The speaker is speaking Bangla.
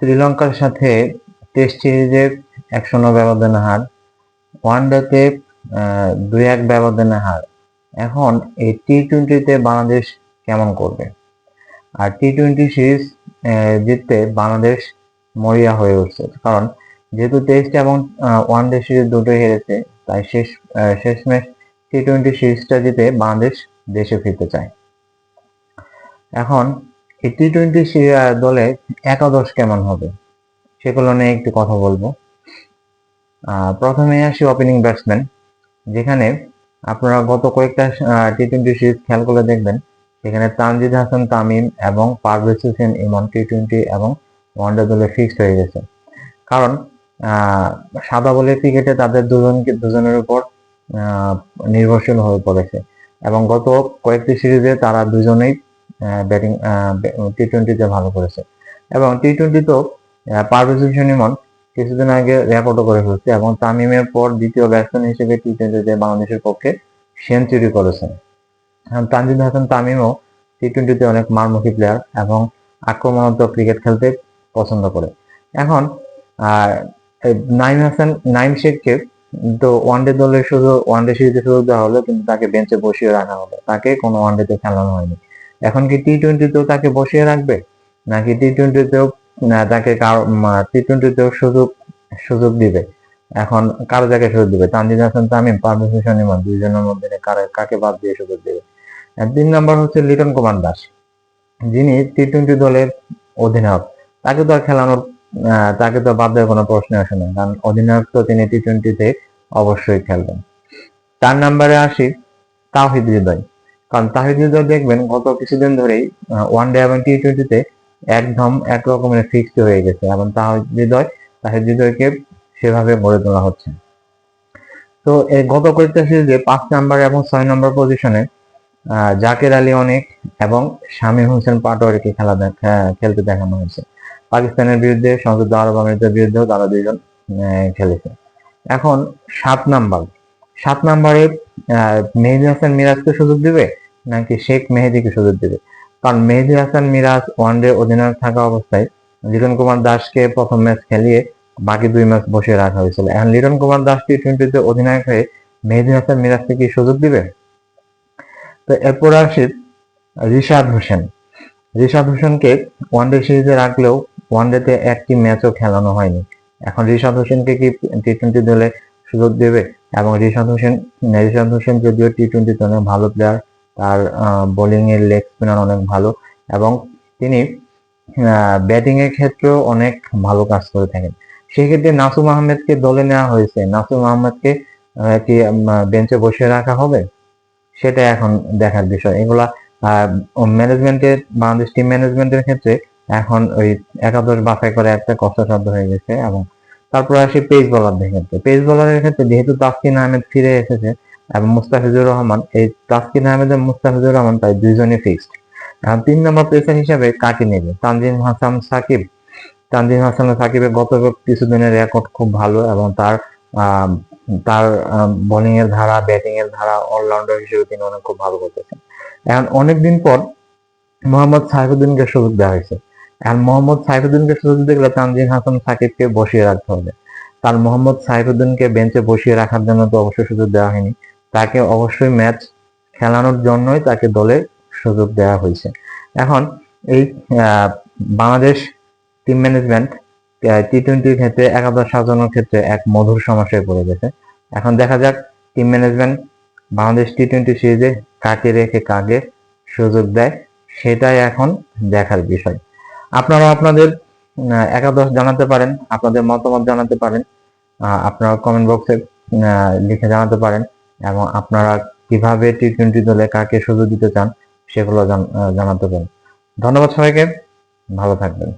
শ্রীলঙ্কার সাথে টেস্ট সিরিজে 109 ব্যবধানে হার, ওয়ানডেতে 2-1 ব্যবধানে হার। এখন এই টি-20তে বাংলাদেশ কেমন করবে? আর টি-20 সিরিজ জিততে বাংলাদেশ মরিয়া হয়ে উঠছে, কারণ যেহেতু টেস্ট এবং ওয়ানডে সিরিজ দুটোই হেরেছে, তাই শেষমেশ টি-20 সিরিজটা জিতে বাংলাদেশ দেশে ফিরতে চায়। এখন এই টি-20 দলে একাদশ কেমন হবে সেগুলো নিয়ে একটু কথা বলবো। প্রথমে আসি ওপেনিং ব্যাটসম্যান, যেখানে আপনারা গত কয়েকটা টি-20 সিরিজ খেয়াল করে দেখবেন, সেখানে তানজিদ হাসান তামিম এবং পারভেজ হোসেন ইমন টি-20 এবং ওয়ানডে দলে ফিক্সড হয়ে গেছে। কারণ সাদা বলের ক্রিকেটে তাদের দুজনের উপর নির্ভরশীল হয়ে পড়েছে, এবং গত কয়েকটি সিরিজে তারা দুজনেই ব্যাটিং টি-20তে ভালো করেছে, এবং টি-20তেও পারভেজ হোসেন ইমন কিছুদিন আগে রেকর্ডও করে ফেলছে, এবং তামিমের পর দ্বিতীয় ব্যাটসম্যান হিসেবে টি-20তে বাংলাদেশের পক্ষে সেঞ্চুরি করেছেন। তানজিদ হাসান তামিমও টি-20তে অনেক মারমুখী প্লেয়ার এবং আক্রমণাত্মক ক্রিকেট খেলতে পছন্দ করে। এখন নাইম শেখকে তো ওয়ানডে দলে ওয়ানডে সিরিজে সুযোগ দেওয়া হলো, কিন্তু তাকে বেঞ্চে বসিয়ে রাখা হলো, তাকে কোনো ওয়ানডেতে খেলানো হয়নি। এখন কি টি-20তেও তাকে বসিয়ে রাখবে, নাকি টি-20তেও তাকে টি-20তেও সুযোগ দিবে? এখন কারো জায়গায় সুযোগ দিবে? তানজিদ হাসান তামিম, পারভেজ হোসেন ইমন, দুইজনের মধ্যে কাকে বাদ দিয়ে সুযোগ দেবে? 3 নম্বর হচ্ছে লিটন কুমার দাস, যিনি টি-20 দলের অধিনায়ক। তাকে তো আর তাকে তো বাদ দেওয়ার কোনো প্রশ্ন আসে না, কারণ অধিনায়ক তো তিনি টি-20তে অবশ্যই খেলবেন। 4 নম্বরে আসি তাওহিদ হৃদয়, কারণ তাওহিদ হৃদয় দেখবেন গত কিছুদিন ধরেই ওয়ানডে এবং টি-20তে একদম একরকমের ফিক্সড হয়ে গেছে, এবং তাওহিদ হৃদয়কে সেভাবে গড়ে তোলা হচ্ছে। তো এই গত কয়েকটা সিরিজে 5 নম্বর এবং 6 নম্বর পজিশনে জাকের আলী অনেক এবং শামীম হোসেন পাটোয়ারিকে খেলতে দেখানো হয়েছে। পাকিস্তানের বিরুদ্ধে, সংযুক্ত আরব আমিরাতের বিরুদ্ধেও তারা দুইজন খেলেছে। এখন 7 নম্বরে মেহেদী হাসান মিরাজকে সুযোগ দিবে, নাকি শেখ মেহেদীকে সুযোগ দিবে? কারণ মেহেদী হাসান মিরাজ ওয়ানডে অধিনায়ক থাকা অবস্থায় লিটন কুমার দাসকে প্রথম ম্যাচ খেলিয়ে বাকি 2 ম্যাচ বসিয়ে রাখা হয়েছিল। এখন লিটন কুমার দাস টি-20তে অধিনায়ক হয়ে মেহেদী হাসান মিরাজকে কি সুযোগ দিবে? তো এরপর আসি রিশাদ হোসেনকে ওয়ানডে সিরিজে রাখলেও ওয়ানডেতে একটি ম্যাচও খেলানো হয়নি। এখন রিশাদ হোসেনকে কি টি-20 দলে সুযোগ দেবে? এবং রিশাদ হোসেন যদিও টি-20 অনেক ভালো প্লেয়ার, তার বোলিং এর লেগ স্পিনার অনেক ভালো, এবং তিনি ব্যাটিং এর ক্ষেত্রেও অনেক ভালো কাজ করে থাকেন। সেক্ষেত্রে নাসুম আহমেদকে দলে নেওয়া হয়েছে, নাসুম আহমেদকে কি বেঞ্চে বসিয়ে রাখা হবে? সেটা এখন দেখার বিষয়। এগুলা বাংলাদেশ টিম ম্যানেজমেন্টের ক্ষেত্রে এখন ওই একাদশ বাছাই করে একটা কষ্টসাধ্য হয়ে গেছে। এবং তারপর আসি পেস বোলারদের ক্ষেত্রে। পেস বোলারের ক্ষেত্রে যেহেতু তাসকিন আহমেদ ফিরে এসেছে এবং মুস্তাফিজুর রহমান, এই তাসকিন আহমেদ এবং মুস্তাফিজুর রহমান তাই দুইজনই ফিক্সড। 3 নম্বর পেসার হিসাবে কাকে নেবে? তানজিম হাসান সাকিবের গত কিছুদিনের রেকর্ড খুব ভালো, এবং তার বোলিং এর ধারা, ব্যাটিং এর ধারা, অলরাউন্ডার হিসেবে তিনি অনেক খুব ভালো করতেছেন। এখন অনেকদিন পর মোহাম্মদ সাইফুদ্দিনকে সুযোগ দেওয়া হয়েছে। এখন মোহাম্মদ সাইফুদ্দিনকে সুযোগ দেখলে তানজিম হাসান সাকিবকে বসিয়ে রাখতে হবে। কারণ মোহাম্মদ সাইফুদ্দিনকে বেঞ্চে বসিয়ে রাখার জন্য তো অবশ্যই সুযোগ দেওয়া হয়নি, তাকে অবশ্যই ম্যাচ খেলানোর জন্যই তাকে দলে সুযোগ দেওয়া হয়েছে। এখন এই বাংলাদেশ টিম ম্যানেজমেন্ট টি-20 ক্ষেত্রে একাদশ সাজানোর ক্ষেত্রে এক মধুর সমস্যায় পড়ে গেছে। এখন দেখা যাক টিম ম্যানেজমেন্ট বাংলাদেশ টি-20 সিরিজে কাকে রেখে কাকে সুযোগ দেয়, সেটাই এখন দেখার বিষয়। আপনারা আপনাদের একাদশ জানাতে পারেন, আপনাদের মতামত জানাতে পারেন, আপনারা কমেন্ট বক্সে লিখে জানাতে পারেন, এবং আপনারা কিভাবে টি-20 দলে কাকে সুযোগ দিতে চান সেগুলো জানাতে পারেন। ধন্যবাদ সবাইকে, ভালো থাকবেন।